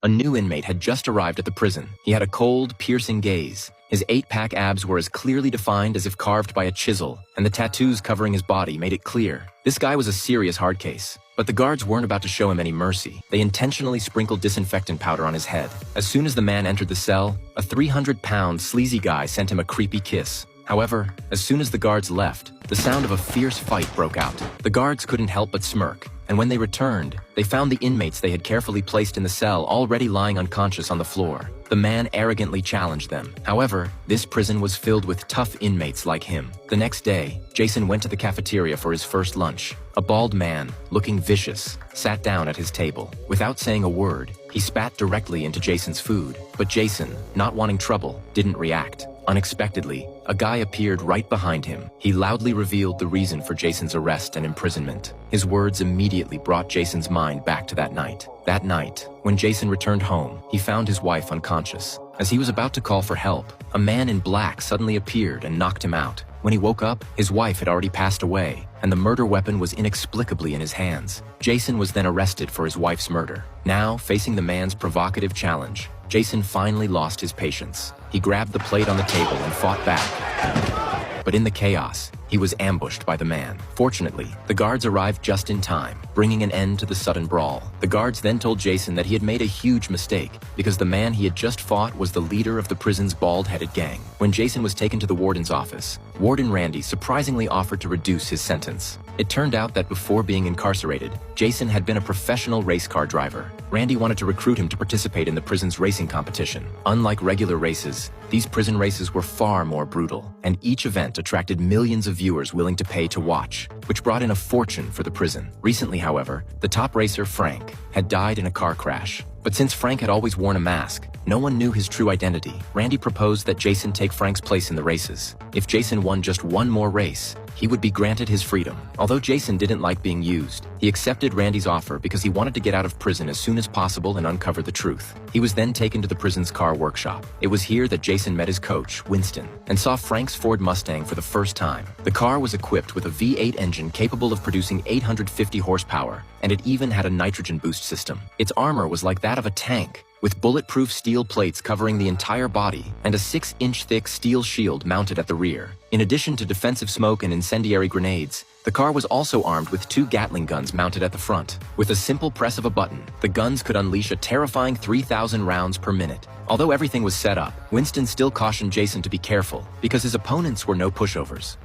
A new inmate had just arrived at the prison. He had a cold, piercing gaze. His 8-pack abs were as clearly defined as if carved by a chisel, and the tattoos covering his body made it clear. This guy was a serious hard case. But the guards weren't about to show him any mercy. They intentionally sprinkled disinfectant powder on his head. As soon as the man entered the cell, a 300-pound sleazy guy sent him a creepy kiss. However, as soon as the guards left, the sound of a fierce fight broke out. The guards couldn't help but smirk, and when they returned, they found the inmates they had carefully placed in the cell already lying unconscious on the floor. The man arrogantly challenged them. However, this prison was filled with tough inmates like him. The next day, Jason went to the cafeteria for his first lunch. A bald man, looking vicious, sat down at his table. Without saying a word, he spat directly into Jason's food. But Jason, not wanting trouble, didn't react. Unexpectedly, a guy appeared right behind him. He loudly revealed the reason for Jason's arrest and imprisonment. His words immediately brought Jason's mind back to that night. That night, when Jason returned home, he found his wife unconscious. As he was about to call for help, a man in black suddenly appeared and knocked him out. When he woke up, his wife had already passed away, and the murder weapon was inexplicably in his hands. Jason was then arrested for his wife's murder. Now, facing the man's provocative challenge, Jason finally lost his patience. He grabbed the plate on the table and fought back. But in the chaos, he was ambushed by the man. Fortunately, the guards arrived just in time, bringing an end to the sudden brawl. The guards then told Jason that he had made a huge mistake because the man he had just fought was the leader of the prison's bald-headed gang. When Jason was taken to the warden's office, Warden Randy surprisingly offered to reduce his sentence. It turned out that before being incarcerated, Jason had been a professional race car driver. Randy wanted to recruit him to participate in the prison's racing competition. Unlike regular races, these prison races were far more brutal, and each event attracted millions of viewers willing to pay to watch, which brought in a fortune for the prison. Recently, however, the top racer, Frank, had died in a car crash. But since Frank had always worn a mask, no one knew his true identity. Randy proposed that Jason take Frank's place in the races. If Jason won just one more race, he would be granted his freedom. Although Jason didn't like being used, he accepted Randy's offer because he wanted to get out of prison as soon as possible and uncover the truth. He was then taken to the prison's car workshop. It was here that Jason met his coach, Winston, and saw Frank's Ford Mustang for the first time. The car was equipped with a V8 engine capable of producing 850 horsepower, and it even had a nitrogen boost system. Its armor was like that of a tank, with bulletproof steel plates covering the entire body and a 6-inch thick steel shield mounted at the rear. In addition to defensive smoke and incendiary grenades, the car was also armed with 2 Gatling guns mounted at the front. With a simple press of a button, the guns could unleash a terrifying 3,000 rounds per minute. Although everything was set up, Winston still cautioned Jason to be careful because his opponents were no pushovers.